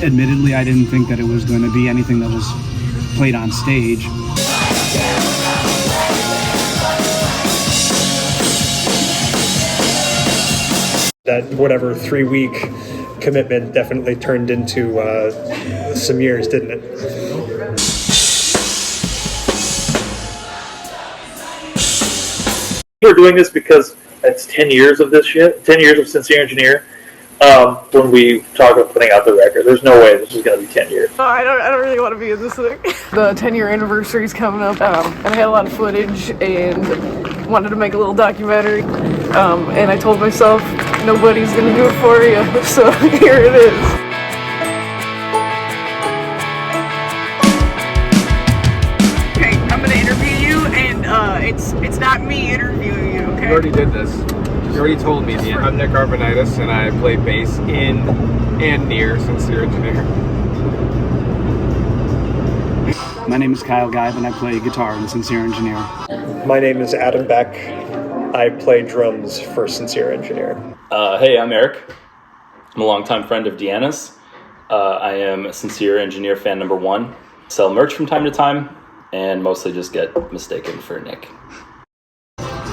Admittedly, I didn't think that it was going to be anything that was played on stage. That whatever 3-week commitment definitely turned into some years, didn't it? We're doing this because it's 10 years of this shit, 10 years of Sincere Engineer. When we talk about putting out the record, there's no way this is going to be 10 years. I don't really want to be in this thing. The 10-year anniversary is coming up, and I had a lot of footage and wanted to make a little documentary. And I told myself, nobody's going to do it for you, so here it is. Okay, I'm going to interview you, and it's not me interviewing you, okay? You already did this. You already told me. I'm Nick Arvanitis, and I play bass in and near Sincere Engineer. My name is Kyle Geib, and I play guitar in Sincere Engineer. My name is Adam Beck. I play drums for Sincere Engineer. Hey, I'm Eric. I'm a longtime friend of Deanna's. I am a Sincere Engineer fan number 1. Sell merch from time to time, and mostly just get mistaken for Nick.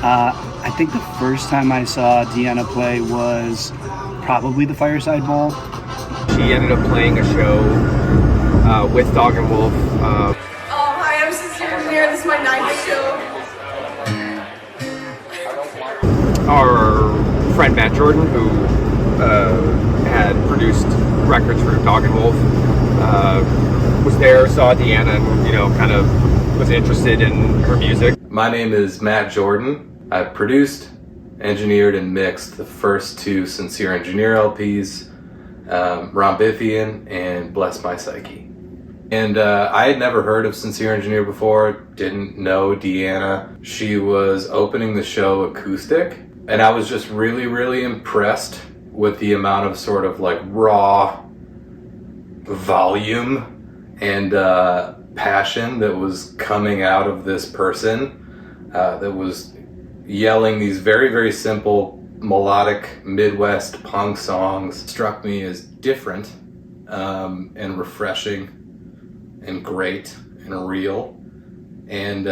I think the first time I saw Deanna play was probably the Fireside Bowl. She ended up playing a show with Dog and Wolf. Hi, I'm Sincere Engineer. This is my 9th show. Our friend Matt Jordan, who had produced records for Dog and Wolf, was there, saw Deanna, and kind of was interested in her music. My name is Matt Jordan. I produced, engineered, and mixed the first 2 Sincere Engineer LPs, Rumbithian and Bless My Psyche. And I had never heard of Sincere Engineer before, didn't know Deanna. She was opening the show acoustic, and I was just really, really impressed with the amount of sort of like raw volume and passion that was coming out of this person that was yelling these very, very simple melodic Midwest punk songs. Struck me as different and refreshing and great and real. And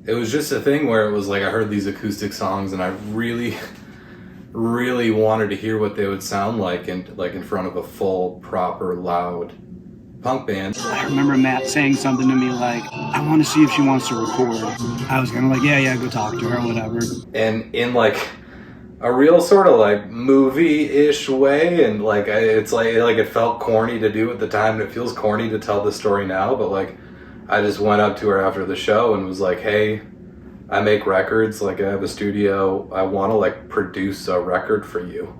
it was just a thing where it was like I heard these acoustic songs and I really, really wanted to hear what they would sound like in front of a full, proper, loud punk band. I remember Matt saying something to me like, I want to see if she wants to record. I was kind of like, yeah, go talk to her, whatever. And in like a real sort of like movie-ish way, and like it's like it felt corny to do at the time, and it feels corny to tell the story now, but like I just went up to her after the show and was like, hey, I make records, like I have a studio, I want to like produce a record for you.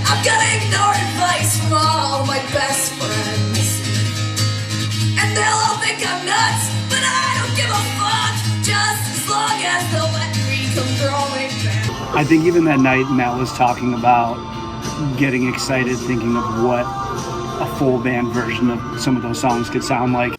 I'm gonna ignore advice from all my best friends, and they'll all think I'm nuts, but I don't give a fuck, just as long as they'll let me come growing back. I think even that night Matt was talking about getting excited, thinking of what a full band version of some of those songs could sound like.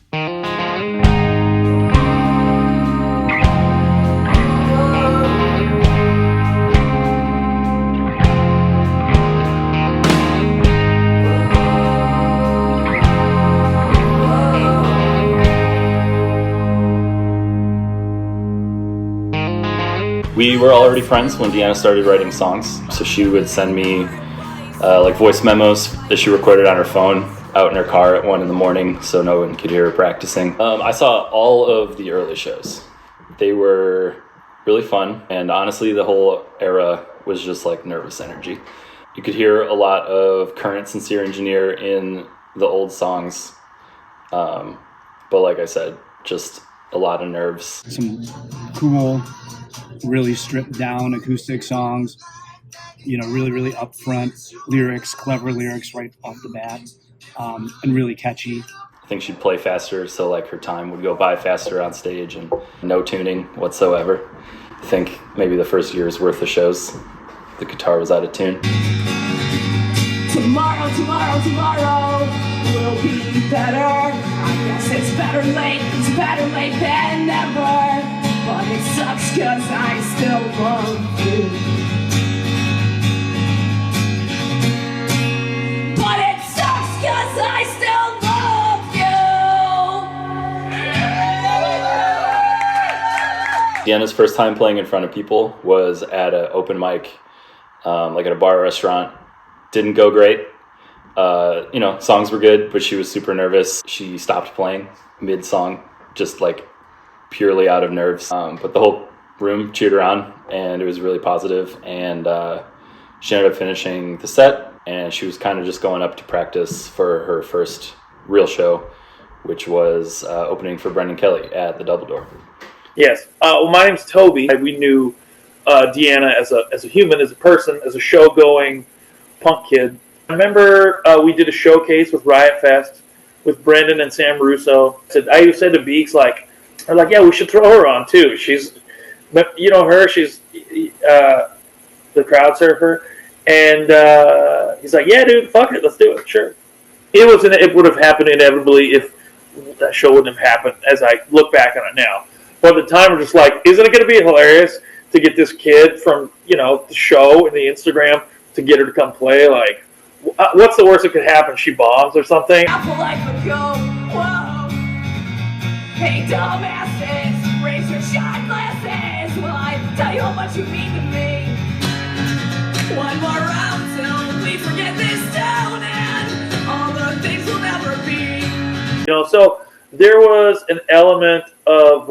We were already friends when Deanna started writing songs, so she would send me like voice memos that she recorded on her phone out in her car at 1 a.m. so no one could hear her practicing. I saw all of the early shows. They were really fun, and honestly the whole era was just like nervous energy. You could hear a lot of current Sincere Engineer in the old songs, but like I said, just a lot of nerves. Some cool, really stripped down acoustic songs, really, really upfront lyrics, clever lyrics right off the bat, and really catchy. I think she'd play faster, so like her time would go by faster on stage, and no tuning whatsoever. I think maybe the first year's worth of shows, the guitar was out of tune. Tomorrow, will be better. I guess it's better late than never. But it sucks cause I still love you. But it sucks cause I still love you. Deanna's first time playing in front of people was at an open mic, like at a bar or restaurant. Didn't go great. Songs were good, but she was super nervous. She stopped playing mid-song, just like purely out of nerves. But the whole room cheered her on, and it was really positive. And she ended up finishing the set, and she was kind of just going up to practice for her first real show, which was opening for Brendan Kelly at the Double Door. Yes. My name's Toby. We knew Deanna as a human, as a person, as a show-going punk kid. I remember we did a showcase with Riot Fest with Brendan and Sam Russo. I said to Beeks, yeah, we should throw her on too. She's, her, she's the crowd surfer. And he's like, yeah, dude, fuck it, let's do it, sure. It would have happened inevitably if that show wouldn't have happened, as I look back on it now. But at the time, we're just like, isn't it going to be hilarious to get this kid from, the show and the Instagram to get her to come play? Like, what's the worst that could happen? She bombs or something? Apple like a go, whoa. Hey, dumbasses, raise your shot glasses. Will I tell you how much you mean to me? One more round till we forget this town and all the things we'll never be. So there was an element of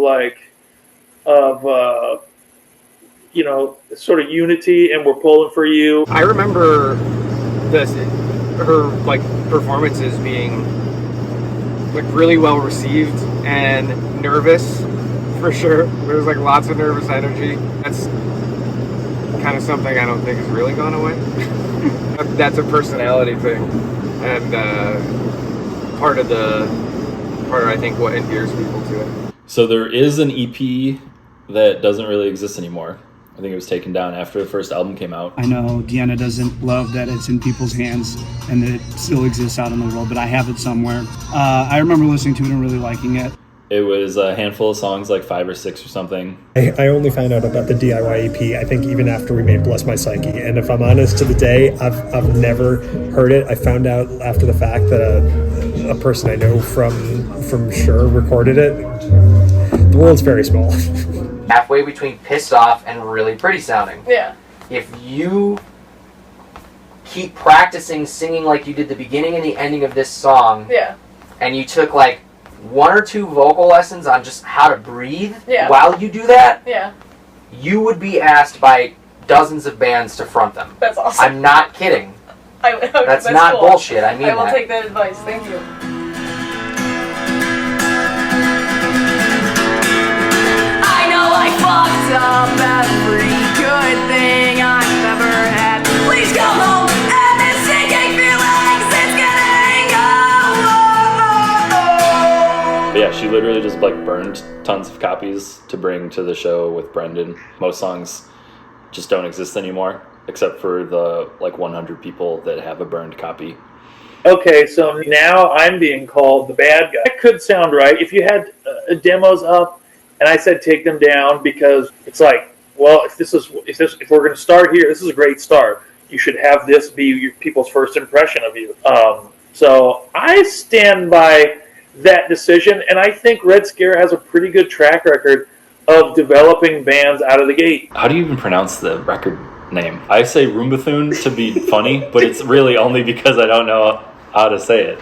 sort of unity, and we're pulling for you. I remember her performances being really well received and nervous for sure. There was lots of nervous energy. That's kind of something I don't think has really gone away. That's a personality thing, and part of I think what endears people to it. So there is an EP that doesn't really exist anymore. I think it was taken down after the first album came out. I know Deanna doesn't love that it's in people's hands and that it still exists out in the world, but I have it somewhere. I remember listening to it and really liking it. It was a handful of songs, 5 or 6 or something. I only found out about the DIY EP, I think, even after we made Bless My Psyche. And if I'm honest, to the day, I've never heard it. I found out after the fact that a person I know from Sure recorded it. The world's very small. Halfway between pissed off and really pretty sounding. Yeah. If you keep practicing singing like you did the beginning and the ending of this song, Yeah. and you took 1 or 2 vocal lessons on just how to breathe while you do that, Yeah. you would be asked by dozens of bands to front them. That's awesome. I'm not kidding. That's not cool. bullshit. I mean I will that. take that advice. Thank you. I know I fucked up every good thing I've ever had. Please come home and this sinking feelings, it's getting old. But yeah, she literally just burned tons of copies to bring to the show with Brendan. Most songs just don't exist anymore, except for the 100 people that have a burned copy. Okay, so now I'm being called the bad guy. That could sound right. If you had demos up and I said take them down, because it's if we're going to start here, this is a great start. You should have this be people's first impression of you. So I stand by that decision, and I think Red Scare has a pretty good track record of developing bands out of the gate. How do you even pronounce the record name? I say Rumbithian to be funny, but it's really only because I don't know how to say it.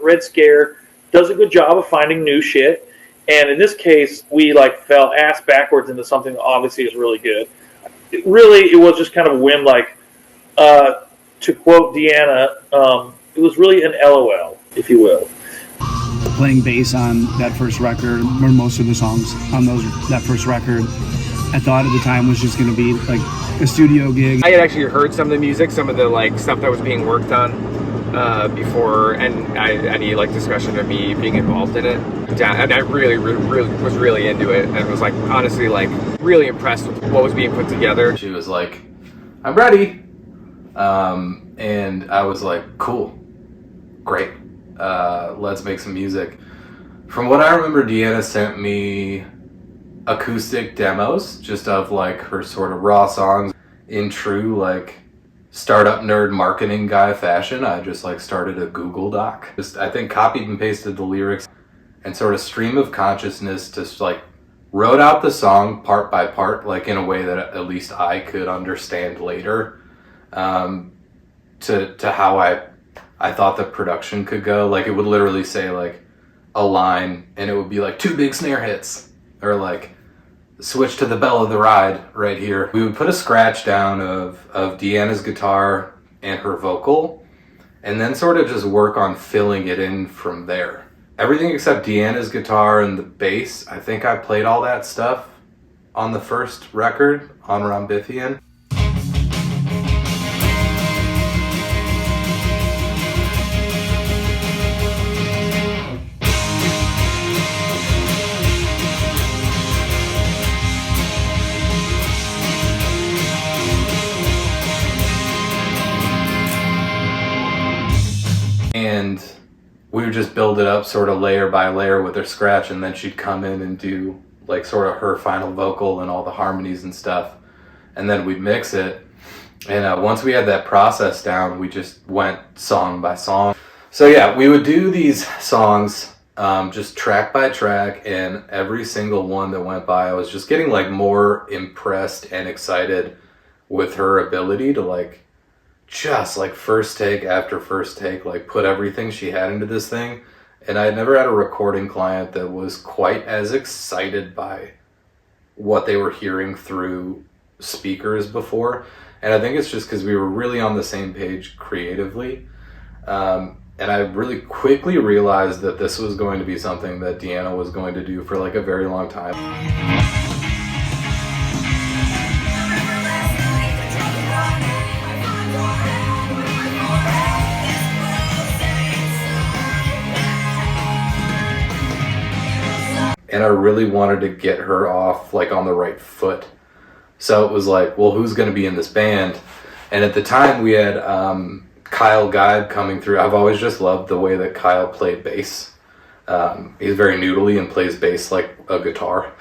Red Scare does a good job of finding new shit, and in this case, we fell ass backwards into something that obviously is really good. It was just kind of a whim, to quote Deanna, it was really an LOL, if you will. Playing bass on that first record, or most of the songs on that first record, I thought at the time was just going to be a studio gig. I had actually heard some of the music, some of the stuff that was being worked on before, and any discussion of me being involved in it. And I really was really into it, and was honestly really impressed with what was being put together. She was like, I'm ready. And I was like, cool, great. let's make some music. From what I remember, Deanna sent me acoustic demos just of like her sort of raw songs. In true like startup nerd marketing guy fashion, I just like started a Google Doc. Just I think copied and pasted the lyrics and sort of stream of consciousness, just like wrote out the song part by part, like in a way that at least I could understand later, to how I thought the production could go. Like it would literally say like a line and it would be like 2 big snare hits, or like switch to the bell of the ride right here. We would put a scratch down of Deanna's guitar and her vocal, and then sort of just work on filling it in from there. Everything except Deanna's guitar and the bass, I think I played all that stuff on the first record, on Rumbithian. And we would just build it up sort of layer by layer with her scratch, and then she'd come in and do like sort of her final vocal and all the harmonies and stuff, and then we'd mix it. And once we had that process down, we just went song by song. So yeah, we would do these songs just track by track, and every single one that went by, I was just getting like more impressed and excited with her ability to like just like first take after first take, like put everything she had into this thing. And I had never had a recording client that was quite as excited by what they were hearing through speakers before. And I think it's just because we were really on the same page creatively. And I really quickly realized that this was going to be something that Deanna was going to do for like a very long time. And I really wanted to get her off like on the right foot. So it was like, well, who's going to be in this band? And at the time we had Kyle Geib coming through. I've always just loved the way that Kyle played bass. He's very noodly and plays bass like a guitar.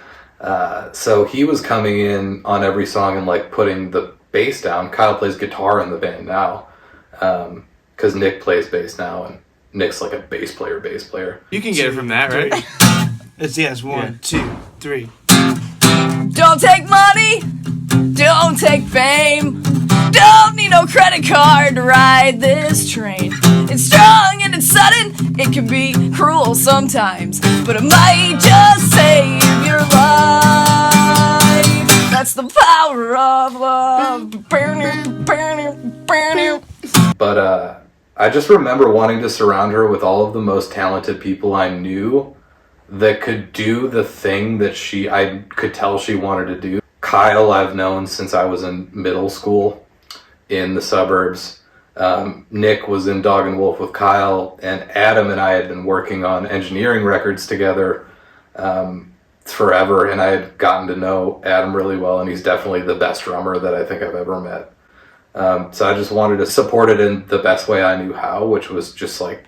So he was coming in on every song and like putting the bass down. Kyle plays guitar in the band now, because Nick plays bass now, and Nick's like a bass player. You can get it from that, right? It's yes, 1, 2, 3. Don't take money, don't take fame, don't need no credit card to ride this train. It's strong and it's sudden, it can be cruel sometimes, but it might just save your life. That's the power of love. But I just remember wanting to surround her with all of the most talented people I knew that could do the thing that I could tell she wanted to do. Kyle I've known since I was in middle school in the suburbs. Nick was in Dog and Wolf with Kyle, and Adam and I had been working on engineering records together forever, and I had gotten to know Adam really well, and he's definitely the best drummer that I think I've ever met. So I just wanted to support it in the best way I knew how, which was just like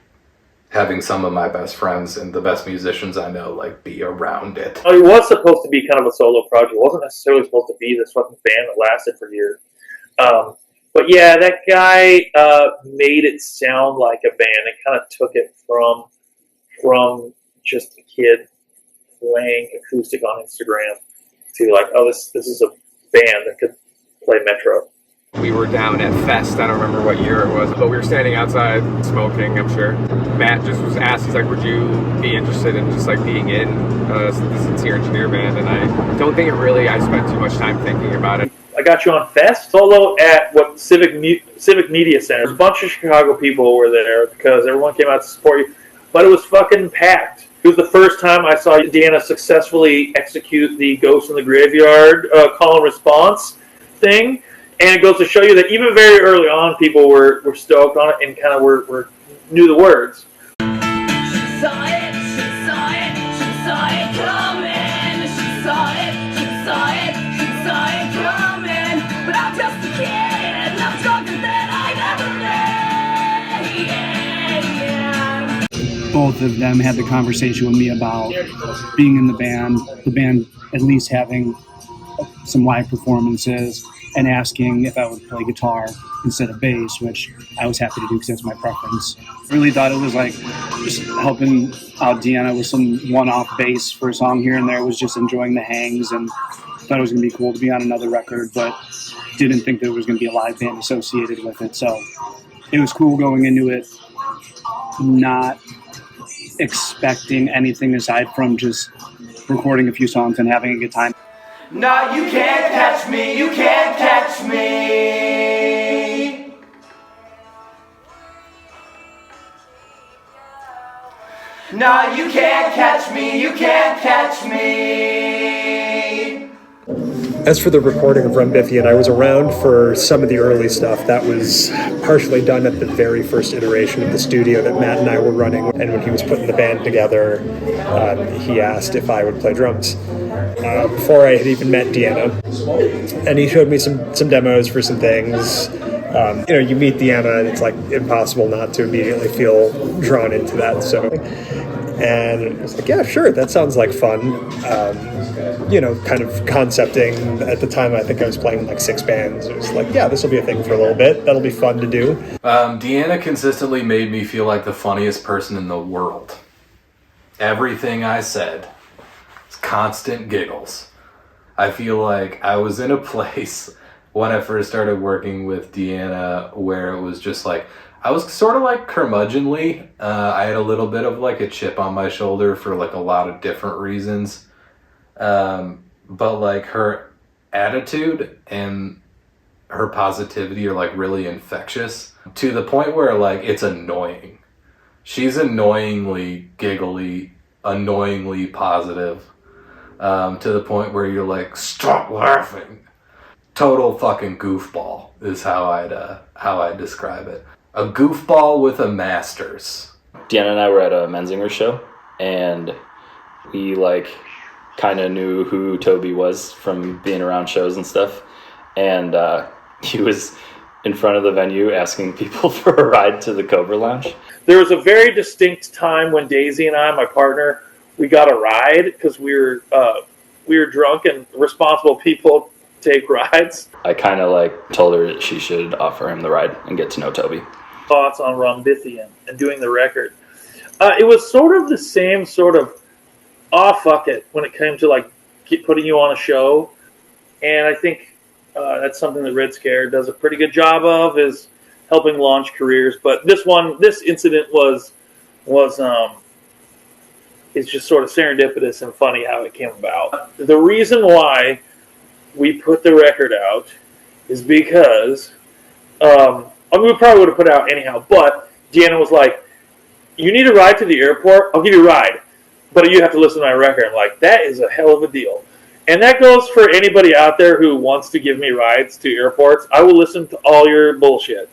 having some of my best friends and the best musicians I know like be around it. It was supposed to be kind of a solo project. It wasn't necessarily supposed to be this fucking band that lasted for years. But yeah, that guy made it sound like a band and kind of took it from just a kid playing acoustic on Instagram to like, oh, this is a band that could play Metro. We were down at Fest, I don't remember what year it was, but we were standing outside smoking, I'm sure. Matt just was asked, he's like, would you be interested in just like being in the Sincere Engineer band? And I don't think I spent too much time thinking about it. I got you on Fest solo at Civic Media Center. A bunch of Chicago people were there because everyone came out to support you, but it was fucking packed. It was the first time I saw Deanna successfully execute the Ghost in the Graveyard call and response thing. And it goes to show you that even very early on, people were stoked on it and kind of knew the words. She saw it coming. She saw it coming. But I'm just a kid, and I'm stronger than I ever been. Yeah. both of them had the conversation with me about being in the band at least having some live performances, and asking if I would play guitar instead of bass, which I was happy to do because that's my preference. I really thought it was like just helping out Deanna with some one-off bass for a song here and there. Was just enjoying the hangs and thought it was going to be cool to be on another record, but didn't think there was going to be a live band associated with it. So it was cool going into it, not expecting anything aside from just recording a few songs and having a good time. No, you can't catch me, you can't catch me. No, you can't catch me, you can't catch me. As for the recording of Rumbithian, I was around for some of the early stuff. That was partially done at the very first iteration of the studio that Matt and I were running. And when he was putting the band together, he asked if I would play drums. Before I had even met Deanna. And he showed me some demos for some things. You meet Deanna and it's like impossible not to immediately feel drawn into that. And I was like, yeah, sure, that sounds like fun. Kind of concepting. At the time, I think I was playing like 6 bands. It was like, yeah, this will be a thing for a little bit. That'll be fun to do. Deanna consistently made me feel like the funniest person in the world. Everything I said was constant giggles. I feel like I was in a place when I first started working with Deanna where it was just like, I was sort of like curmudgeonly. I had a little bit of like a chip on my shoulder for like a lot of different reasons. But like her attitude and her positivity are like really infectious to the point where like it's annoying. She's annoyingly giggly, annoyingly positive, to the point where you're like, stop laughing. Total fucking goofball is how I'd describe it. A goofball with a master's. Deanna and I were at a Menzinger show, and we kind of knew who Toby was from being around shows and stuff. And he was in front of the venue asking people for a ride to the Cobra Lounge. There was a very distinct time when Daisy and I, my partner, we got a ride because we were drunk and responsible people take rides. I kind of told her that she should offer him the ride and get to know Toby. Thoughts on Rumbithian and doing the record. It was sort of the same sort of fuck it when it came to putting you on a show. And I think that's something that Red Scare does a pretty good job of, is helping launch careers. But this incident was it's just sort of serendipitous and funny how it came about. The reason why we put the record out is because we probably would have put it out anyhow, but Deanna was like, you need a ride to the airport? I'll give you a ride, but you have to listen to my record. I'm like, that is a hell of a deal. And that goes for anybody out there who wants to give me rides to airports. I will listen to all your bullshit.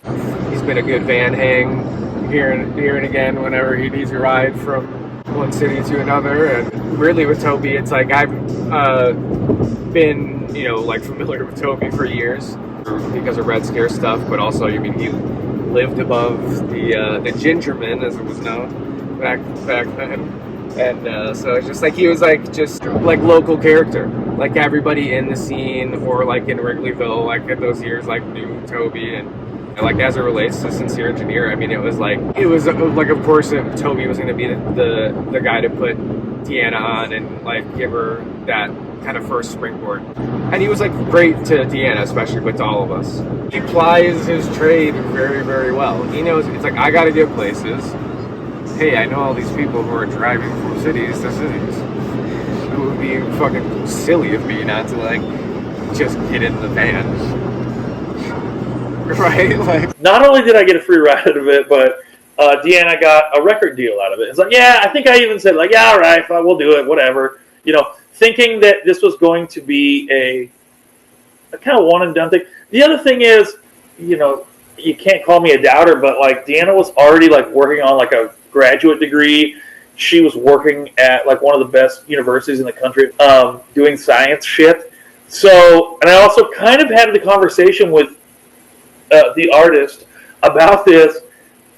He's been a good van hang here and again whenever he needs a ride from one city to another. And weirdly with Toby, it's like I've been, familiar with Toby for years because of Red Scare stuff, but also, he lived above the Gingerman, as it was known back then. And so it's just he was just local character. Everybody in the scene or in Wrigleyville, in those years, knew Toby. And as it relates to Sincere Engineer, it was of course Toby was going to be the guy to put Deanna on and give her that kind of first springboard. And he was great to Deanna, especially, but to all of us. He plies his trade very, very well. He knows it's I got to get places. Hey, I know all these people who are driving from cities to cities. It would be fucking silly of me not to just get in the van. Right? Not only did I get a free ride out of it, but Deanna got a record deal out of it. It's yeah, I think I even said yeah, all right, fine, we'll do it, whatever. Thinking that this was going to be a kind of one and done thing. The other thing is, you can't call me a doubter, but Deanna was already working on a graduate degree. She was working at one of the best universities in the country, doing science shit. So, and I also kind of had the conversation with the artist about this,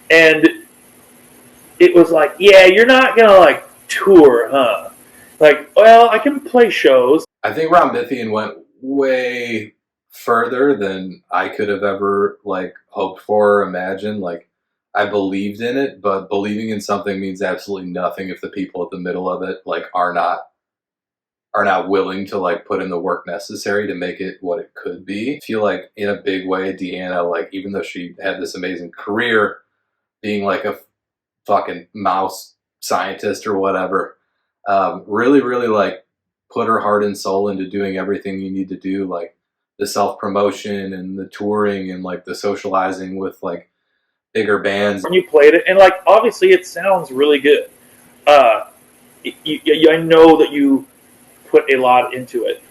and it was like, yeah, you're not gonna like tour, huh? Like, well, I can play shows. I think Rumbithian went way further than I could have ever like hoped for or imagined. Like, I believed in it, but believing in something means absolutely nothing if the people at the middle of it like are not willing to like put in the work necessary to make it what it could be. I feel like in a big way, Deanna, like even though she had this amazing career being like a fucking mouse scientist or whatever, really, really like put her heart and soul into doing everything you need to do, like the self-promotion and the touring and like the socializing with like bigger bands. When you played it, and like obviously it sounds really good. I know that you put a lot into it.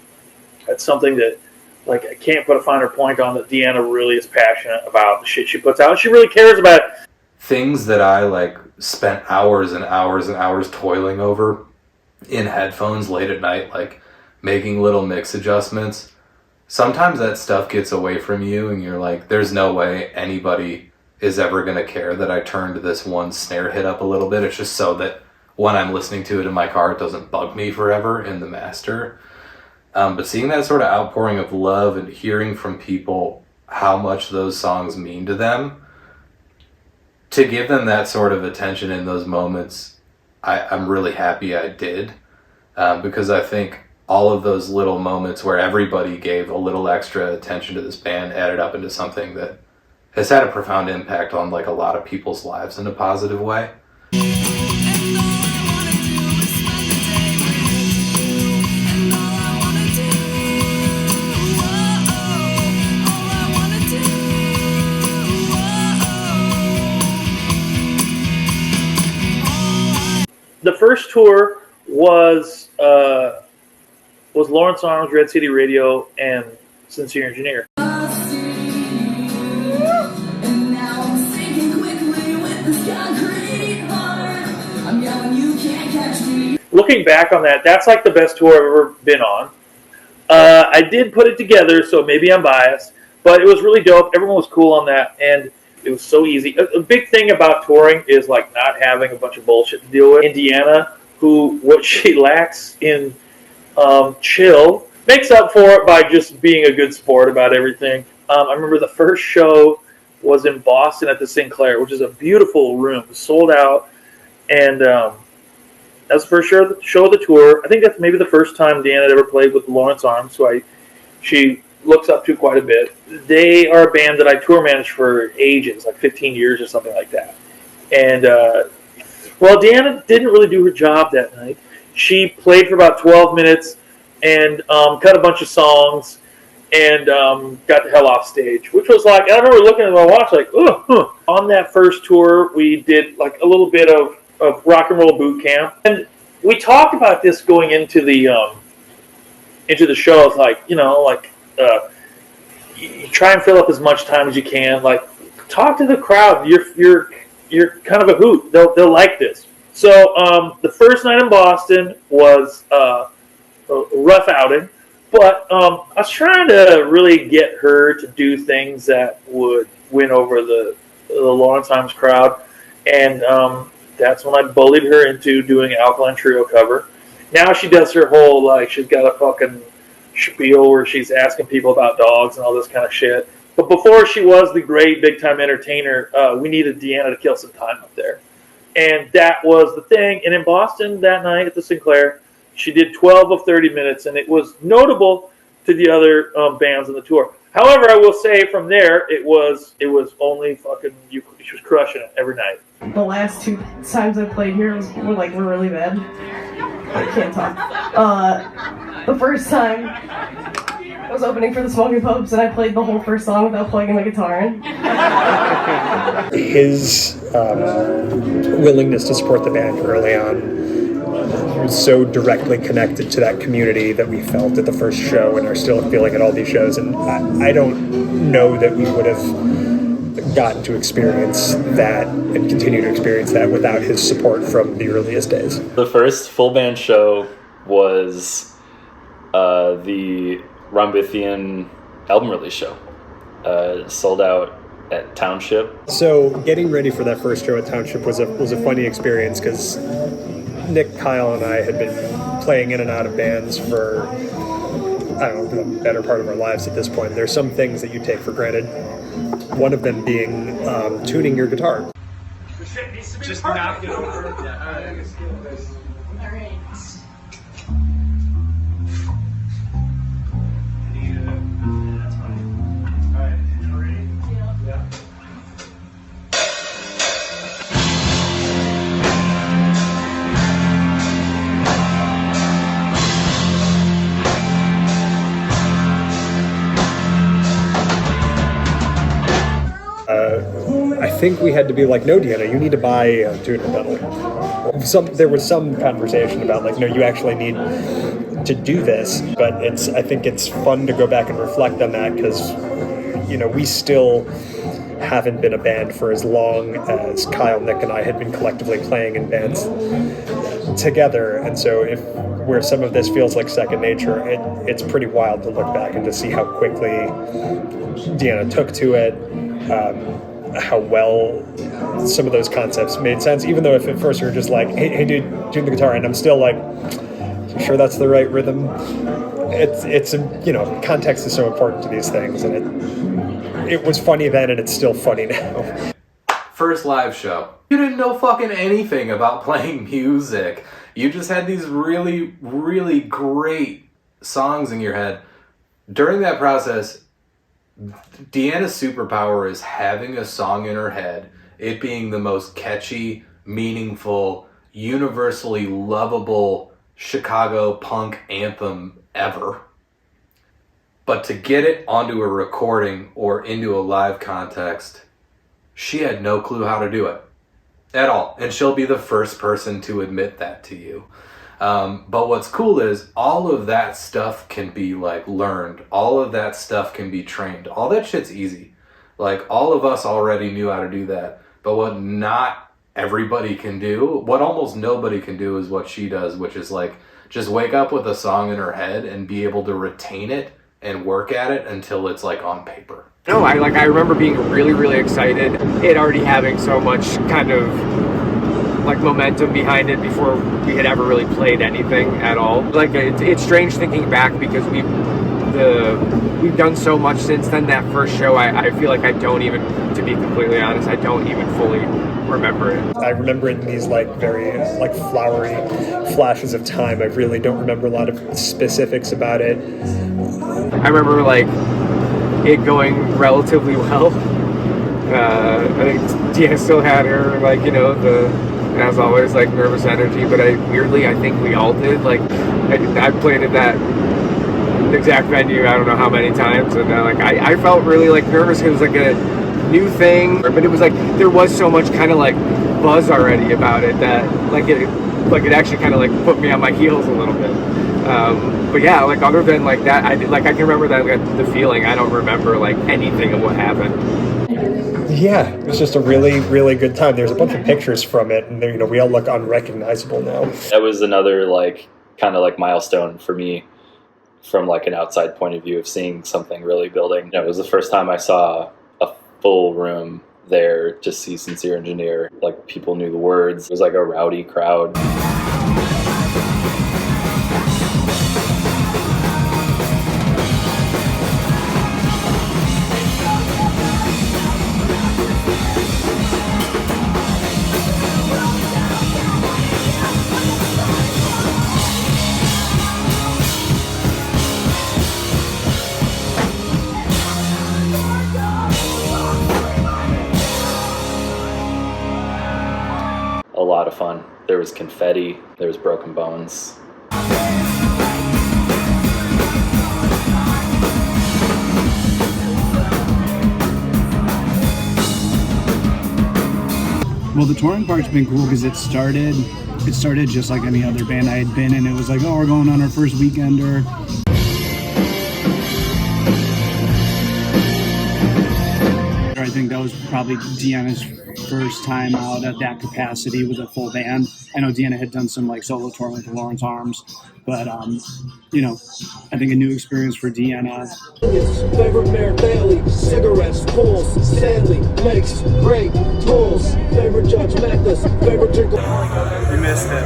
That's something that like I can't put a finer point on, that Deanna really is passionate about the shit she puts out. She really cares about it. Things that I like spent hours and hours and hours toiling over in headphones late at night, like making little mix adjustments. Sometimes that stuff gets away from you and you're like, there's no way anybody is ever going to care that I turned this one snare hit up a little bit. It's just so that when I'm listening to it in my car, it doesn't bug me forever in the master. But seeing that sort of outpouring of love and hearing from people how much those songs mean to them, to give them that sort of attention in those moments, I'm really happy I did. Because I think all of those little moments where everybody gave a little extra attention to this band added up into something that has had a profound impact on like a lot of people's lives in a positive way. The first tour was Lawrence Arms, Red City Radio, and Sincere Engineer. Looking back on that, that's like the best tour I've ever been on. I did put it together, so maybe I'm biased, but it was really dope. Everyone was cool on that, and it was so easy. A big thing about touring is like not having a bunch of bullshit to deal with. Indiana, who what she lacks in chill, makes up for it by just being a good sport about everything. I remember the first show was in Boston at the Sinclair, which is a beautiful room, sold out, and that was the first show of the tour. I think that's maybe the first time Deanna had ever played with Lawrence Arms, who she looks up to quite a bit. They are a band that I tour managed for ages, like 15 years or something like that. And well, Deanna didn't really do her job that night. She played for about 12 minutes and cut a bunch of songs and got the hell off stage, which was like, I remember looking at my watch like, oh, huh. On that first tour, we did like a little bit of rock and roll boot camp. And we talked about this going into the show. It's like, you try and fill up as much time as you can. Like, talk to the crowd. You're kind of a hoot. They'll like this. So the first night in Boston was a rough outing, but I was trying to really get her to do things that would win over the Lawrence Arms crowd, and that's when I bullied her into doing an Alkaline Trio cover. Now she does her whole, like, she's got a fucking spiel where she's asking people about dogs and all this kind of shit. But before she was the great big-time entertainer, we needed Deanna to kill some time up there. And that was the thing. And in Boston that night at the Sinclair, she did 12 of 30 minutes, and it was notable to the other bands on the tour. However, I will say from there, it was only fucking, she was crushing it every night. The last two times I played here were really bad. I can't talk. The first time I was opening for the Smoking Popes, and I played the whole first song without plugging the guitar in. His willingness to support the band early on was so directly connected to that community that we felt at the first show and are still feeling at all these shows. And I don't know that we would have gotten to experience that and continue to experience that without his support from the earliest days. The first full band show was the Rumbithian album release show. Sold out at Township. So getting ready for that first show at Township was a funny experience because Nick, Kyle, and I had been playing in and out of bands for, I don't know, the better part of our lives at this point. There's some things that you take for granted. One of them being tuning your guitar. Just not good. Alright. I think we had to be like, no, Deanna, you need to buy a tuner pedal. There was some conversation about like, no, you actually need to do this. But I think it's fun to go back and reflect on that because, you know, we still haven't been a band for as long as Kyle, Nick, and I had been collectively playing in bands together. And so where some of this feels like second nature, it's pretty wild to look back and to see how quickly Deanna took to it. How well some of those concepts made sense, even though if at first you're just like, hey dude, tune the guitar, and I'm still like, you sure that's the right rhythm? It's you know, context is so important to these things, and it was funny then, and it's still funny now. First live show. You didn't know fucking anything about playing music. You just had these really, really great songs in your head. During that process, Deanna's superpower is having a song in her head, it being the most catchy, meaningful, universally lovable Chicago punk anthem ever. But to get it onto a recording or into a live context, she had no clue how to do it at all. And she'll be the first person to admit that to you. But what's cool is all of that stuff can be like learned. All of that stuff can be trained. All that shit's easy. Like all of us already knew how to do that. But what not everybody can do, what almost nobody can do is what she does, which is like just wake up with a song in her head and be able to retain it and work at it until it's like on paper. No, I remember being really, really excited. It already having so much kind of like momentum behind it before we had ever really played anything at all. Like it's strange thinking back because we've done so much since then. That first show, I feel like I don't even, to be completely honest, I don't even fully remember it. I remember in these like very like flowery flashes of time. I really don't remember a lot of specifics about it. I remember like it going relatively well. I think Deanna still had her like, you know, as always, like nervous energy, but I think we all did. Like I played at that exact venue I don't know how many times, and I felt really like nervous. It was like a new thing, but it was like there was so much kind of like buzz already about it that it actually kind of like put me on my heels a little bit. But yeah, like other than like that, I can remember that the feeling. I don't remember like anything of what happened. Yeah, it was just a really, really good time. There's a bunch of pictures from it, and you know, we all look unrecognizable now. That was another like kind of like milestone for me from like an outside point of view of seeing something really building. You know, it was the first time I saw a full room there to see Sincere Engineer. Like people knew the words. It was like a rowdy crowd. A lot of fun. There was confetti, there was broken bones. Well, the touring part's been cool because it started just like any other band I had been in. It was like, oh, we're going on our first weekender. I think that was was probably Deanna's first time out at that capacity with a full band. I know Deanna had done some like solo touring with the Lawrence Arms, but you know, I think a new experience for Deanna. Favorite Mayor Bailey, cigarettes, pulls, Stanley, makes great tools. Favorite Judge Mathis, favorite drink. You missed it.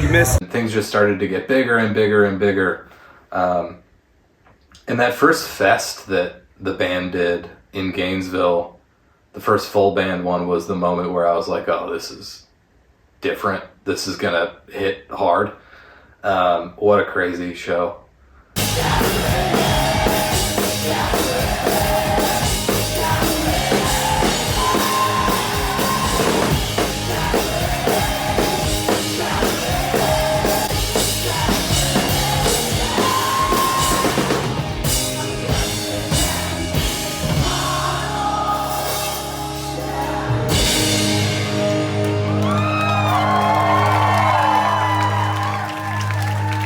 You missed it. Things just started to get bigger and bigger and bigger. And that first fest that the band did in Gainesville, the first full band one, was the moment where I was like, oh, this is different. This is going to hit hard. What a crazy show.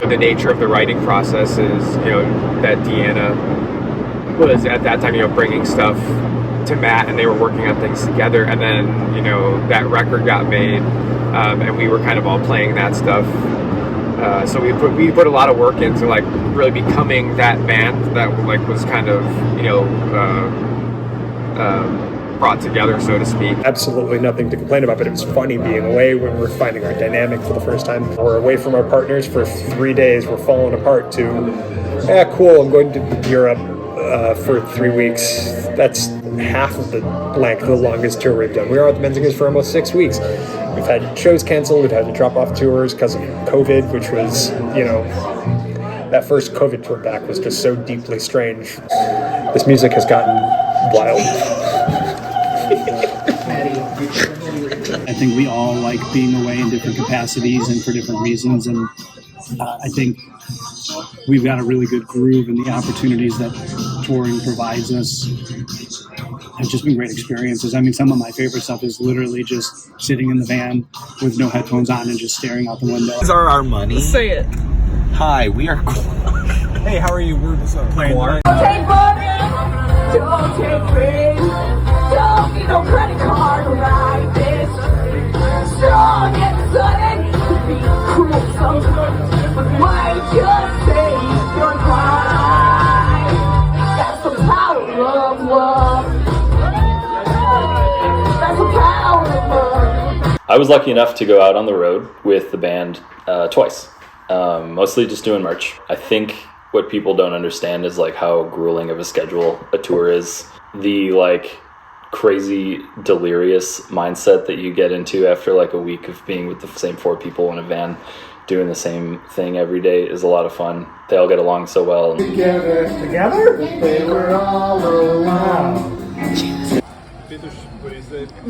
The nature of the writing process is, you know, that Deanna was at that time, you know, bringing stuff to Matt, and they were working on things together, and then, you know, that record got made, and we were kind of all playing that stuff. So we put a lot of work into like really becoming that band that like was kind of, you know, brought together, so to speak. Absolutely nothing to complain about, but it was funny being away when we're finding our dynamic for the first time. We're away from our partners for 3 days. We're falling apart to, yeah, cool, I'm going to Europe for 3 weeks. That's half of the length of the longest tour we've done. We were at the Menzingers for almost 6 weeks. We've had shows canceled. We've had to drop off tours because of COVID, which was, you know, that first COVID tour back was just so deeply strange. This music has gotten wild. I think we all like being away in different capacities and for different reasons, and I think we've got a really good groove, and the opportunities that touring provides us have just been great experiences. I mean, some of my favorite stuff is literally just sitting in the van with no headphones on and just staring out the window. These are our money. Say it. Hi, we are. Hey, how are you? We're playing. Don't take money, don't take free, don't need no credit card like this. Strong and sudden, be cruel sometimes, but might just save your life. That's the power of love. That's the power of love. I was lucky enough to go out on the road with the band twice, mostly just doing merch. I think what people don't understand is like how grueling of a schedule a tour is. The like crazy delirious mindset that you get into after like a week of being with the same 4 people in a van doing the same thing every day is a lot of fun. They all get along so well. Together, they were all around.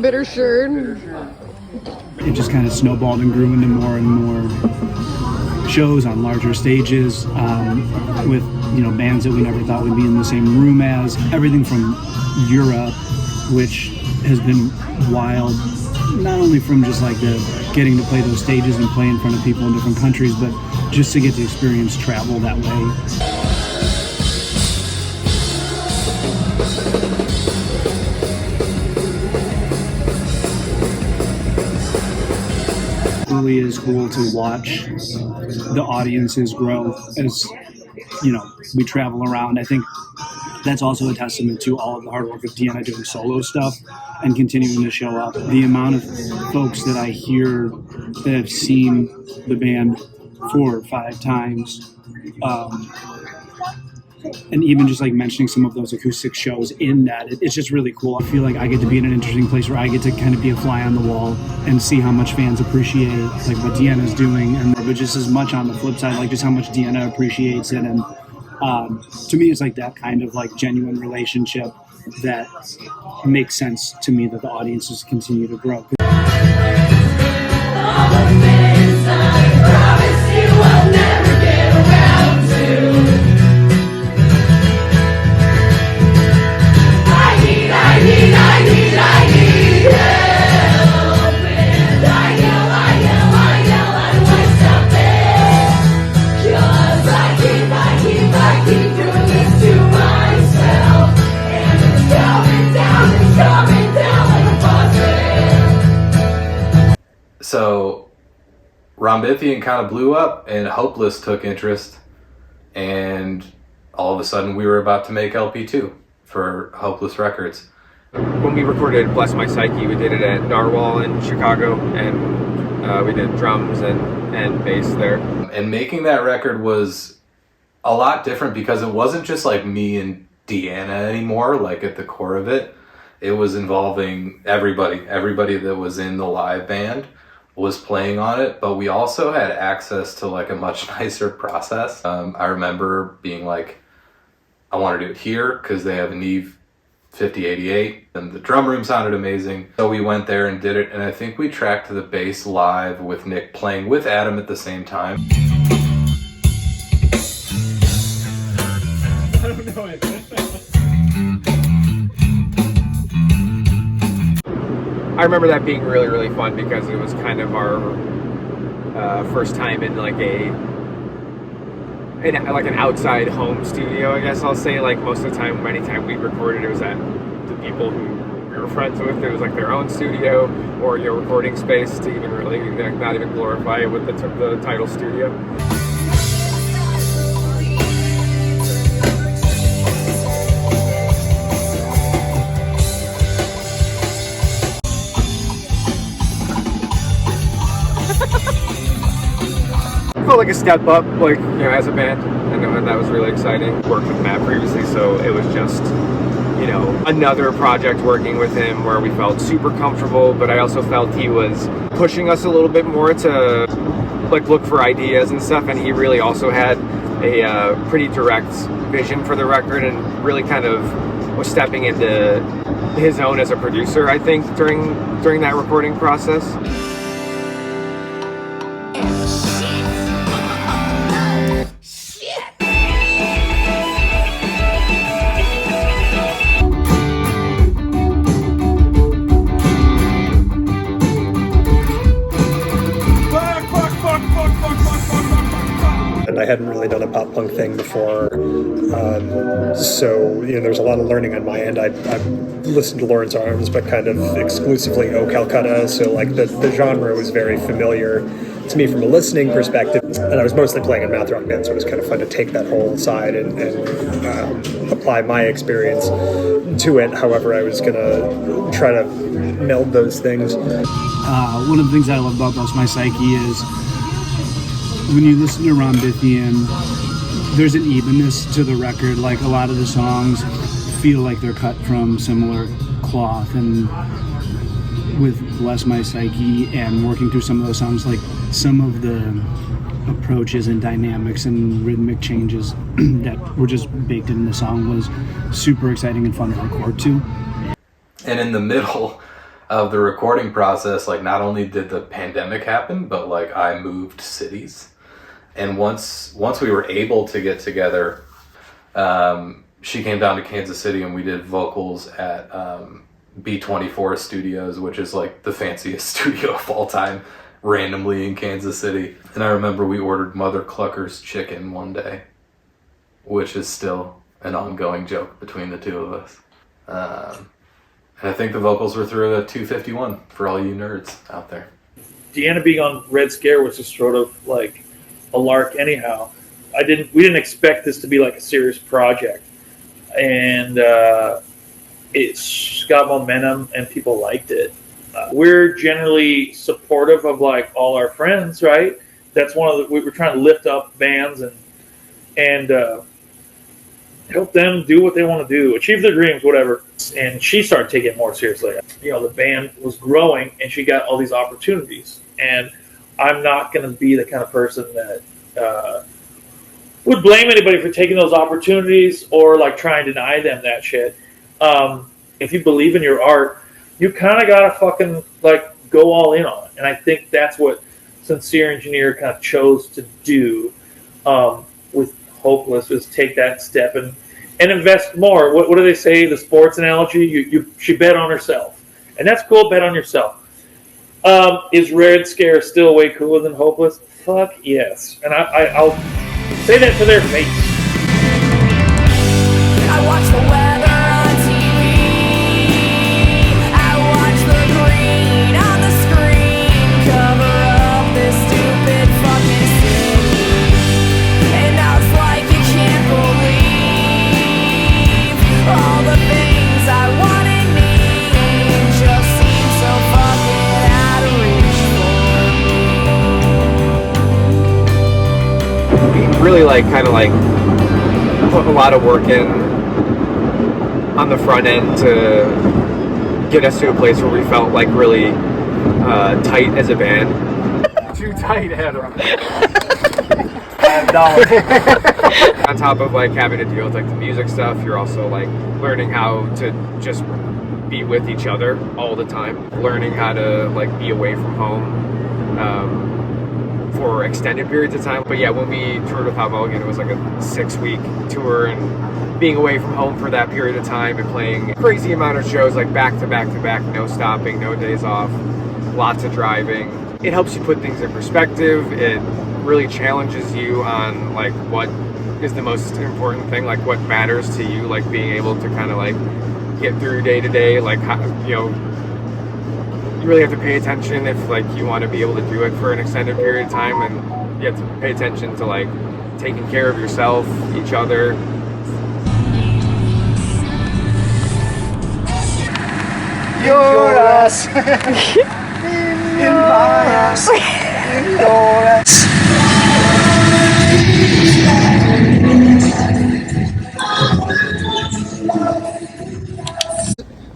Bitter shirt. It just kind of snowballed and grew into more and more shows on larger stages with, you know, bands that we never thought would be in the same room as. Everything from Europe, which has been wild, not only from just like the getting to play those stages and play in front of people in different countries, but just to get to experience travel that way. It really is cool to watch the audiences grow as, you know, we travel around. I think that's also a testament to all of the hard work of Deanna doing solo stuff and continuing to show up. The amount of folks that I hear that have seen the band 4 or 5 times, and even just like mentioning some of those acoustic shows in that, it's just really cool. I feel like I get to be in an interesting place where I get to kind of be a fly on the wall and see how much fans appreciate like what Deanna's doing, and but just as much on the flip side, like just how much Deanna appreciates it. And to me, it's like that kind of like genuine relationship that makes sense to me, that the audiences continue to grow. I keep doing this to myself, and it's going down. So Rumbithian kind of blew up, and Hopeless took interest, and all of a sudden we were about to make LP2 for Hopeless Records. When we recorded Bless My Psyche, we did it at Narwhal in Chicago, and we did drums and bass there. And making that record was a lot different because it wasn't just like me and Deanna anymore, like at the core of it. It was involving everybody that was in the live band was playing on it, but we also had access to like a much nicer process. I remember being like, I want to do it here because they have a Neve 5088 and the drum room sounded amazing. So we went there and did it, and I think we tracked the bass live with Nick playing with Adam at the same time. I don't know it. I remember that being really, really fun because it was kind of our first time in like an outside home studio, I guess I'll say. Like most of the time, anytime we recorded, it was at the people who we were friends with. It was like their own studio or your recording space to even really not even glorify it with the title studio. Felt like a step up, like, you know, as a band, and that was really exciting. Worked with Matt previously, so it was just, you know, another project working with him where we felt super comfortable, but I also felt he was pushing us a little bit more to like look for ideas and stuff, and he really also had a pretty direct vision for the record and really kind of was stepping into his own as a producer, I think, during that recording process. And I hadn't really done a pop punk thing before, so there's a lot of learning on my end. I've listened to Lawrence Arms, but kind of exclusively O Calcutta, so like the genre was very familiar to me from a listening perspective, and I was mostly playing in math rock band, so it was kind of fun to take that whole side and apply my experience to it. However, I was gonna try to meld those things. One of the things I love about Bless My Psyche is when you listen to Rumbithian, there's an evenness to the record. Like a lot of the songs feel like they're cut from similar cloth, and with Bless My Psyche and working through some of those songs, like some of the approaches and dynamics and rhythmic changes that were just baked in the song was super exciting and fun to record to. And in the middle of the recording process, like not only did the pandemic happen, but like I moved cities. And once we were able to get together, she came down to Kansas City and we did vocals at B24 Studios, which is like the fanciest studio of all time, randomly in Kansas City. And I remember we ordered Mother Clucker's chicken one day, which is still an ongoing joke between the two of us. And I think the vocals were through a 251 for all you nerds out there. Deanna being on Red Scare was just sort of like a lark anyhow. We didn't expect this to be like a serious project, and it's got momentum and people liked it. We're generally supportive of like all our friends, right? That's we're trying to lift up bands and help them do what they want to do, achieve their dreams, whatever. And she started taking it more seriously. You know, the band was growing and she got all these opportunities. And I'm not going to be the kind of person that would blame anybody for taking those opportunities or like try and deny them that shit. If you believe in your art, you kind of got to fucking like go all in on it. And I think that's what Sincere Engineer kind of chose to do with Hopeless, is take that step and invest more. What do they say? The sports analogy, she bet on herself. And that's cool, bet on yourself. Is Red Scare still way cooler than Hopeless? Fuck yes. And I'll say that to their face. I watch the weather on TV. I watch the green on the screen cover. really like kind of like put a lot of work in on the front end to get us to a place where we felt like really tight as a band. Too tight, Adam. On top of like having to deal with like the music stuff, you're also like learning how to just be with each other all the time, learning how to like be away from home for extended periods of time. But yeah, when we toured with Hot Mulligan, it was like a 6-week tour, and being away from home for that period of time and playing a crazy amount of shows like back to back to back, no stopping, no days off, lots of driving. It helps you put things in perspective. It really challenges you on like what is the most important thing, like what matters to you, like being able to kind of like get through day to day, like how, you know, you really have to pay attention if like you want to be able to do it for an extended period of time, and you have to pay attention to like taking care of yourself, each other. Your ass in my ass in your ass.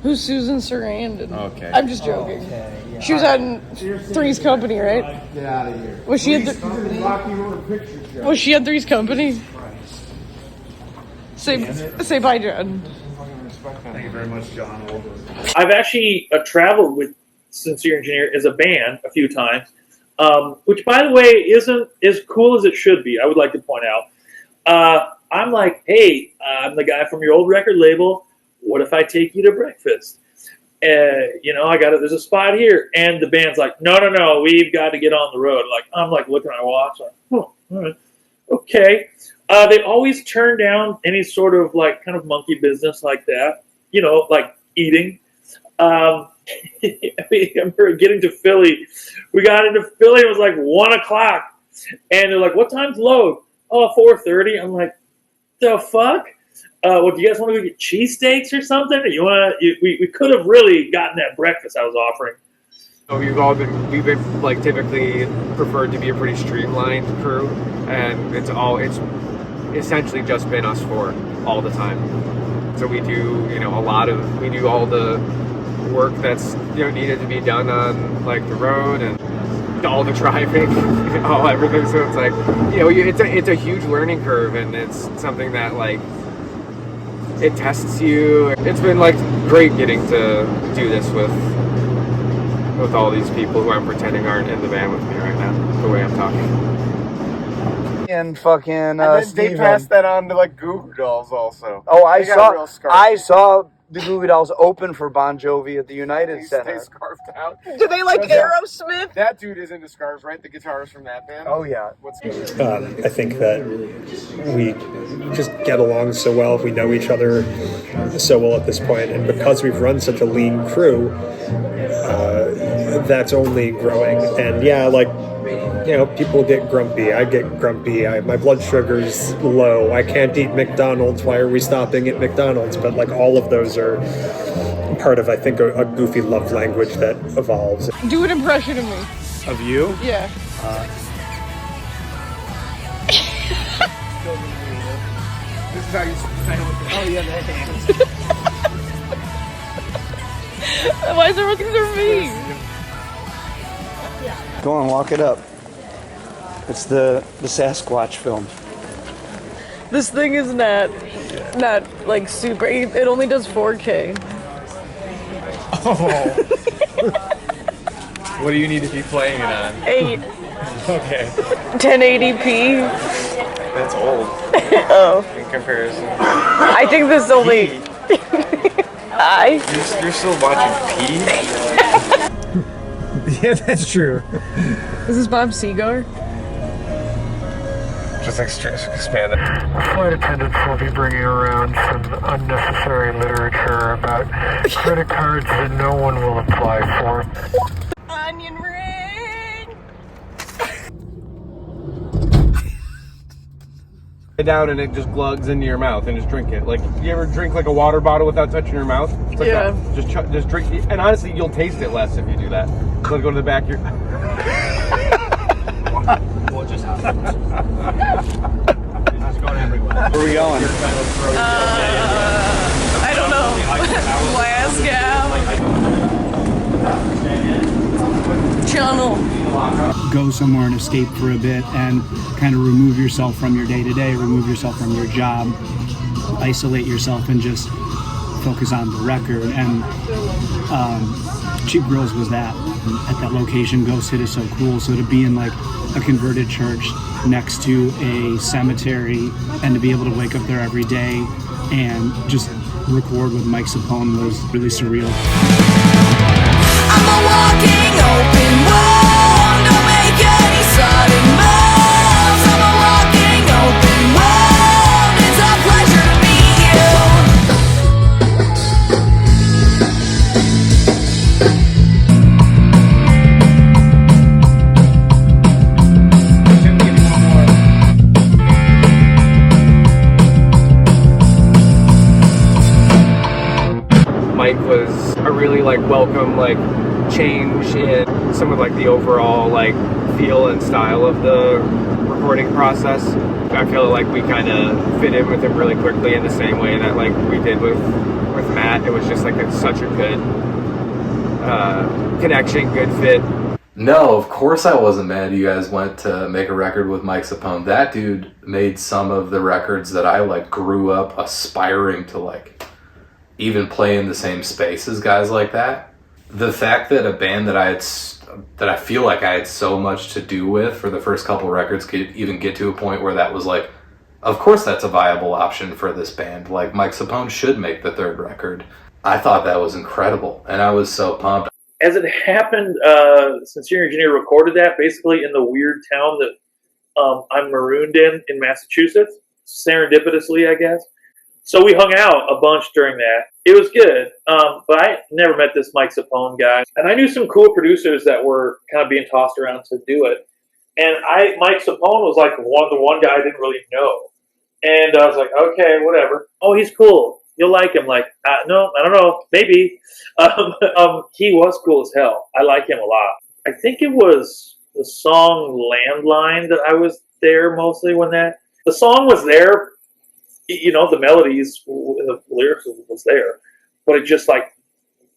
Who's Susan Sarandon? Okay. I'm just joking. She was on Three's Company, right? Get out of here. Was she at Rocky Horror Picture Show. Was she on Three's Company? Say bye, John. Thank you very much, John. I've actually traveled with Sincere Engineer as a band a few times, which, by the way, isn't as cool as it should be. I would like to point out. I'm like, hey, I'm the guy from your old record label. What if I take you to breakfast? You know, there's a spot here. And the band's like, no, we've got to get on the road. Like, I'm like looking at my watch, like, oh, all right, okay. They always turn down any sort of like kind of monkey business like that, you know, like eating. I remember getting to Philly. We got into Philly, it was like 1 o'clock. And they're like, what time's load? Oh, 4:30. I'm like, the fuck? Well, do you guys want to go get cheesesteaks or something? Or you want to? We could have really gotten that breakfast I was offering. So we've been like typically preferred to be a pretty streamlined crew, and it's essentially just been us four all the time. So we do, you know, we do all the work that's, you know, needed to be done on like the road and all the driving, all everything. So it's like, you know, it's a huge learning curve, and it's something that like it tests you. It's been like great getting to do this with all these people who I'm pretending aren't in the band with me right now, the way I'm talking. And fucking And then they Steven. passed that on to like Goo Goo Dolls also. Oh, I They got real scarfed. saw the Goo Goo Dolls open for Bon Jovi at the United They Center. scarfed out. Do they like Yeah. Aerosmith? That dude is into scarves, right? The guitarist from that band. Oh yeah. I think that we just get along so well. We know each other so well at this point, and because we've run such a lean crew, that's only growing. And yeah, like, you know, people get grumpy. I get grumpy. My blood sugar's low. I can't eat McDonald's. Why are we stopping at McDonald's? But like all of those are part of, I think, a goofy love language that evolves. Do an impression of me. Of you? Yeah. This is how you say it. Oh yeah, the hands. Why is everything so mean? Go on, walk it up. It's the Sasquatch film. This thing is not like super. It only does 4K. Oh. What do you need to be playing it on? 8. Okay. 1080p. That's old. Oh. In comparison. I think this only. You're still watching P? Yeah, that's true. Is this Bob Seger? Just expand it. Flight attendants will be bringing around some unnecessary literature about credit cards that no one will apply for. Onion ring! Down and it just glugs into your mouth and just drink it. Like, you ever drink like a water bottle without touching your mouth? It's like Yeah. that. Just drink it. And honestly, you'll taste it less if you do that. So go to the back of your... What just happened? Where are we going? I don't know. Glasgow. Channel. Go somewhere and escape for a bit and kind of remove yourself from your day-to-day, remove yourself from your job, isolate yourself and just focus on the record. And Cheap Girls was that. At that location, Ghost Hit is so cool. So to be in like a converted church next to a cemetery and to be able to wake up there every day and just record with Mike Sapone was really surreal. I'm a walking open wound. Don't make any sudden moves. I'm a walking open wound. It's a pleasure to meet you. Mike was a really like welcome like change in some of like the overall like feel and style of the recording process. I feel like we kind of fit in with him really quickly in the same way that like we did with Matt. It was just like such a good connection, good fit. No, of course I wasn't mad you guys went to make a record with Mike Sapone. That dude made some of the records that I like grew up aspiring to like even play in the same space as guys like that. The fact that a band that I feel like I had so much to do with for the first couple records could even get to a point where that was like, of course that's a viable option for this band. Like Mike Sapone should make the third record. I thought that was incredible and I was so pumped. As it happened, Sincere Engineer recorded that basically in the weird town that I'm marooned in Massachusetts, serendipitously, I guess. So we hung out a bunch during that. It was good, but I never met this Mike Sapone guy. And I knew some cool producers that were kind of being tossed around to do it. And Mike Sapone was like the one guy I didn't really know. And I was like, okay, whatever. Oh, he's cool. You'll like him. Like, no, I don't know. Maybe. He was cool as hell. I like him a lot. I think it was the song Landline that I was there mostly when the song was there. You know, the melodies, the lyrics was there, but it just like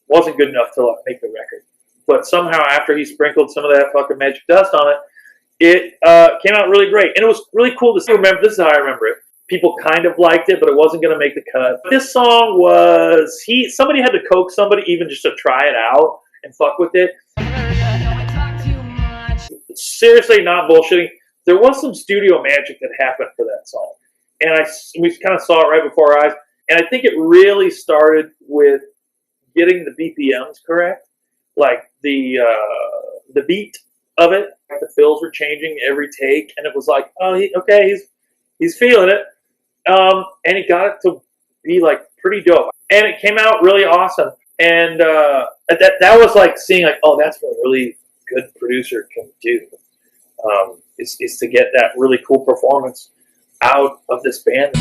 wasn't good enough to like, make the record. But somehow after he sprinkled some of that fucking magic dust on it, it came out really great. And it was really cool to see. This is how I remember it. People kind of liked it, but it wasn't going to make the cut. This song was, somebody had to coax somebody even just to try it out and fuck with it. Seriously, not bullshitting. There was some studio magic that happened for that song. And we kind of saw it right before our eyes. And I think it really started with getting the BPMs correct. Like the beat of it. The fills were changing every take. And it was like, oh, he's feeling it. And he got it to be like pretty dope. And it came out really awesome. And that was like seeing like, oh, that's what a really good producer can do. Is to get that really cool performance out of this band.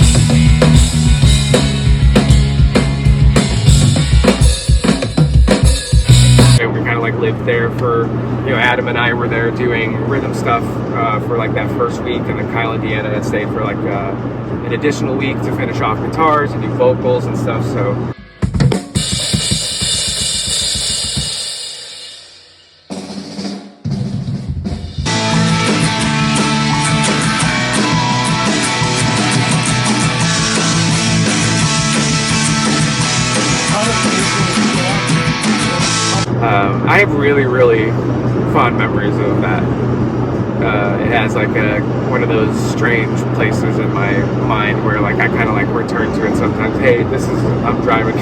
And we kind of like lived there for, Adam and I were there doing rhythm stuff for like that first week, and then Kyle and Deanna had stayed for like an additional week to finish off guitars and do vocals and stuff. So. I have really, really fond memories of that. It has like one of those strange places in my mind where like I kind of like return to it sometimes. Hey, I'm driving.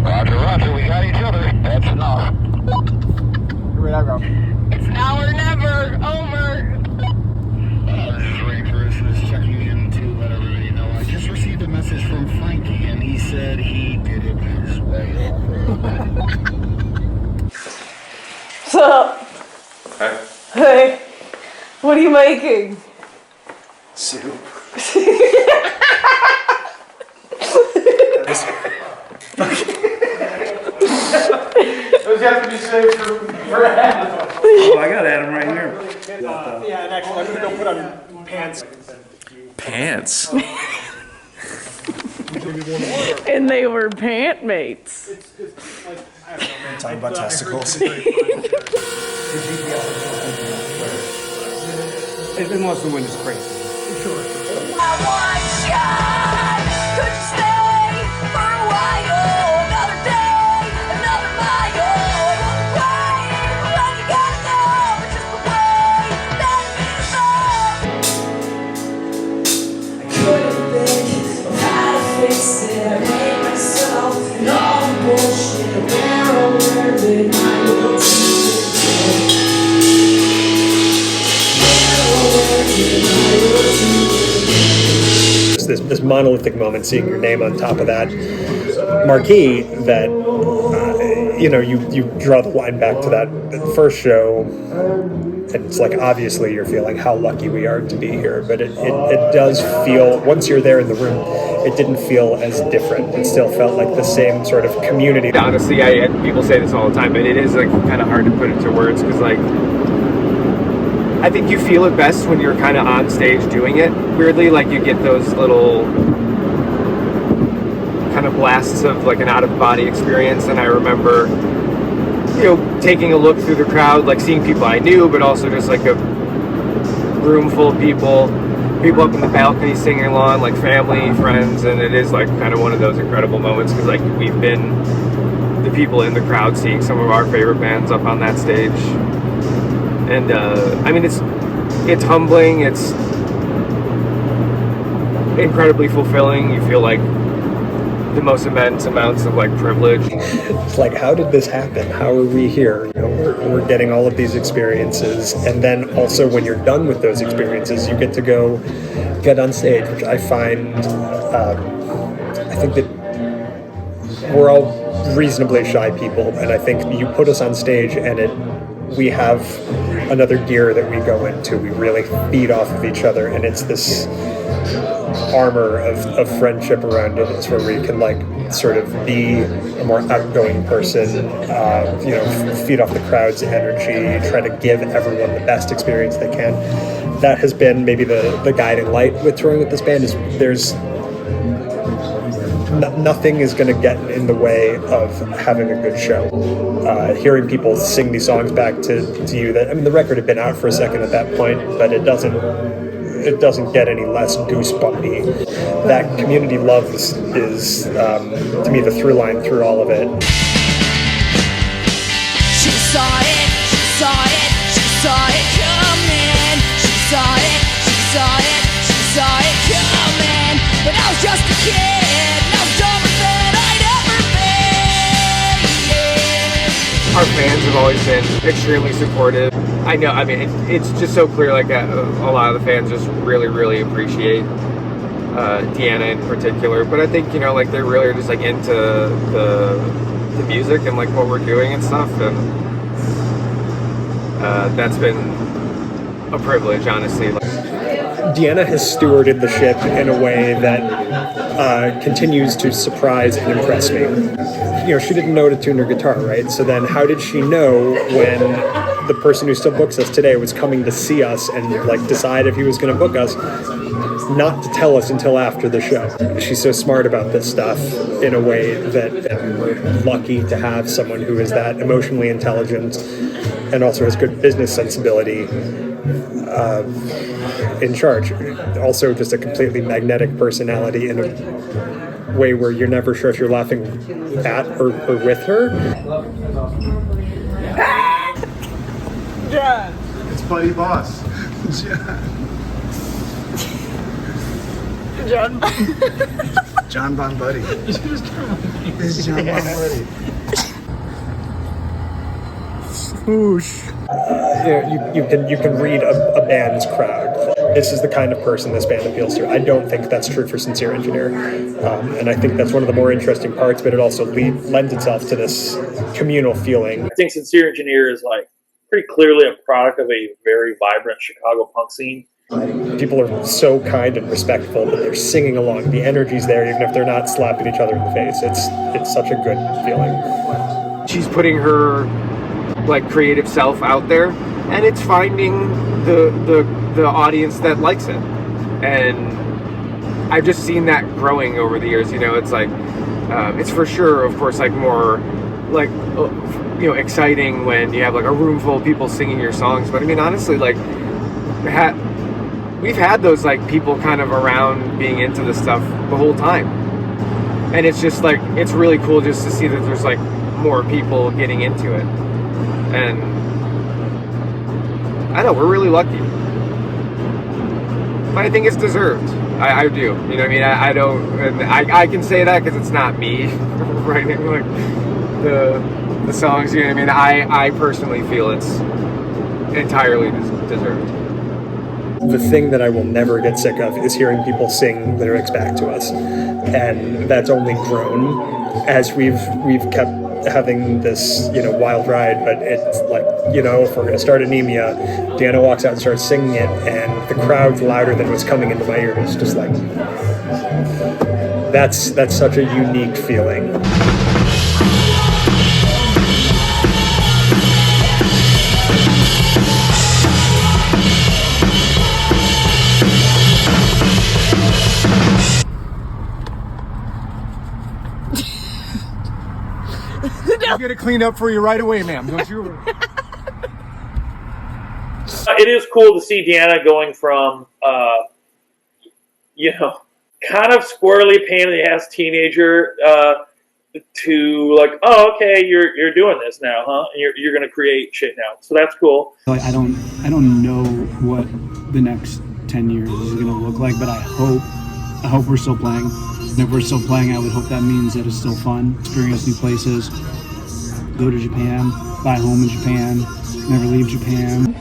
Roger, we got each other. That's enough. It's now or never. Over. This is Ray Christmas checking in to let everybody know. I just received a message from Frankie, and he said he did it his way. What's up? Hi. Hey. What are you making? Soup. Those have to be saved for Adam. Oh, I got Adam right here. Yeah, and actually, I'm gonna go put on pants. Pants. And they were pant mates. Talking about testicles. Unless the wind is crazy. Could you stay for a while? Another day, another mile. Crying when you gotta go. It's just the way that it is. I couldn't think of how to fix it. I made myself and all the bullshit. Where did my this monolithic moment, seeing your name on top of that marquee, that you draw the line back to that first show, and it's like, obviously you're feeling how lucky we are to be here, but it does feel, once you're there in the room, it didn't feel as different. It still felt like the same sort of community. Honestly, people say this all the time, but it is like kind of hard to put into words, because like, I think you feel it best when you're kind of on stage doing it. Weirdly, like you get those little kind of blasts of like an out-of-body experience. And I remember, taking a look through the crowd, like seeing people I knew, but also just like a room full of people up in the balcony singing along, like family, friends, and it is like kind of one of those incredible moments, because like we've been the people in the crowd seeing some of our favorite bands up on that stage. And I mean, it's humbling. It's incredibly fulfilling. You feel like the most immense amounts of like privilege. It's like, how did this happen? How are we here? We're getting all of these experiences, and then also when you're done with those experiences, you get to go get on stage, which I find. I think that we're all reasonably shy people, and I think you put us on stage, and we have another gear that we go into. We really feed off of each other, and it's this armor of friendship around it. It's where we can like sort of be a more outgoing person, feed off the crowd's energy, try to give everyone the best experience they can. That has been maybe the guiding light with touring with this band, is there's nothing is going to get in the way of having a good show. Hearing people sing these songs back to you, that, I mean, the record had been out for a second at that point, but it doesn't get any less goosebumpy. That community love is to me, the through line through all of it. She saw it, she saw it, she saw it coming. She saw it, she saw it, she saw it coming. But I was just a kid. Our fans have always been extremely supportive. I know, I mean, it's just so clear, like a lot of the fans just really, really appreciate Deanna in particular. But I think, like they really are just like into the music and like what we're doing and stuff. And that's been a privilege, honestly. Deanna has stewarded the ship in a way that continues to surprise and impress me. She didn't know to tune her guitar, right? So then how did she know when the person who still books us today was coming to see us and like decide if he was going to book us, not to tell us until after the show? She's so smart about this stuff in a way that I'm lucky to have someone who is that emotionally intelligent and also has good business sensibility in charge. Also just a completely magnetic personality in a way where you're never sure if you're laughing at or with her. John! It's Buddy Boss. John. John Bon Buddy. This is John Bon Buddy. Swoosh. You can read a band's crowd. This is the kind of person this band appeals to. I don't think that's true for Sincere Engineer, and I think that's one of the more interesting parts. But it also lends itself to this communal feeling. I think Sincere Engineer is like pretty clearly a product of a very vibrant Chicago punk scene. People are so kind and respectful, but they're singing along. The energy's there, even if they're not slapping each other in the face. It's such a good feeling. She's putting her like creative self out there, and it's finding the audience that likes it. and I've just seen that growing over the years. You know, it's like it's for sure, of course, like more like exciting when you have like a room full of people singing your songs. But I mean, honestly, like we've had those like people kind of around being into this stuff the whole time, and it's just like it's really cool just to see that there's like more people getting into it, and I know we're really lucky. But I think it's deserved. I do. You know what I mean? I don't, and I can say that because it's not me writing like the songs. You know what I mean? I personally feel it's entirely deserved. The thing that I will never get sick of is hearing people sing lyrics back to us, and that's only grown as we've kept having this wild ride. But it's like, if we're gonna start Anemia, Deanna walks out and starts singing it, and the crowd's louder than what's coming into my ears. Just like that's such a unique feeling. I'll get it cleaned up for you right away, ma'am. Don't you worry. It is cool to see Deanna going from, kind of squirrely, pain in the ass teenager to like, oh, okay, you're doing this now, huh? And you're going to create shit now. So that's cool. I don't know what the next 10 years is going to look like, but I hope we're still playing. And if we're still playing, I would hope that means that it's still fun, experience new places, go to Japan, buy a home in Japan, never leave Japan.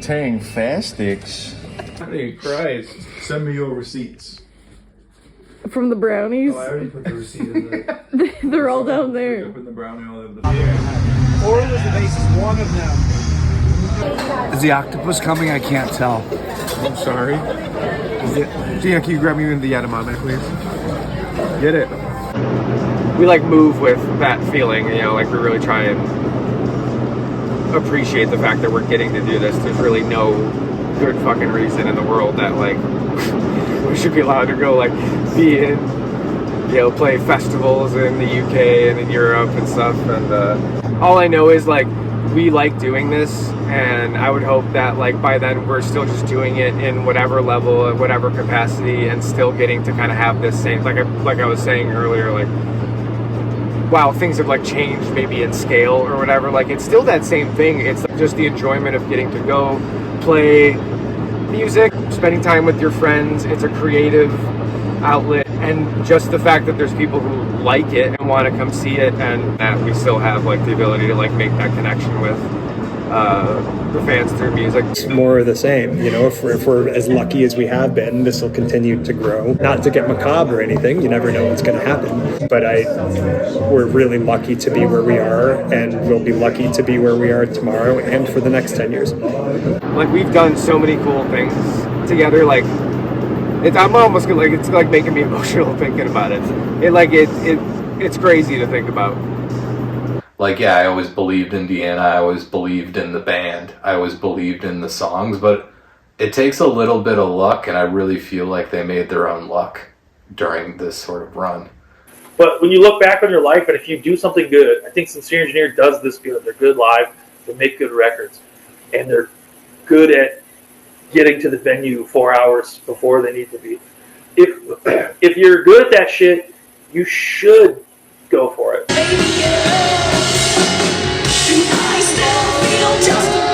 Tang fast sticks. Hey, Christ. Send me your receipts. From the brownies? Oh, I already put the receipt in there. They're all down there. Open the brownie all over the Or was the basis one of them? Is the octopus coming? I can't tell. I'm sorry. Deanna, can you grab me the edamame, please? Get it. We like move with that feeling, like we really try and appreciate the fact that we're getting to do this. There's really no good fucking reason in the world that like we should be allowed to go like be in, play festivals in the UK and in Europe and stuff. And all I know is like we like doing this, and I would hope that like by then we're still just doing it in whatever level, at whatever capacity, and still getting to kind of have this same like I was saying earlier, like wow, things have like changed maybe in scale or whatever, like it's still that same thing. It's just the enjoyment of getting to go play music, spending time with your friends. It's a creative outlet, and just the fact that there's people who like it and want to come see it, and that we still have like the ability to like make that connection with the fans through music. It's more of the same, if we're as lucky as we have been, this will continue to grow. Not to get macabre or anything, you never know what's going to happen, but we're really lucky to be where we are, and we'll be lucky to be where we are tomorrow and for the next 10 years. Like we've done so many cool things together, like I'm almost like it's like making me emotional thinking about it. It's crazy to think about. Like, yeah, I always believed in Deanna, I always believed in the band, I always believed in the songs, but it takes a little bit of luck, and I really feel like they made their own luck during this sort of run. But when you look back on your life, and if you do something good, I think Sincere Engineer does this good. They're good live, they make good records, and they're good at getting to the venue 4 hours before they need to be. If you're good at that shit, you should go for it. I still feel just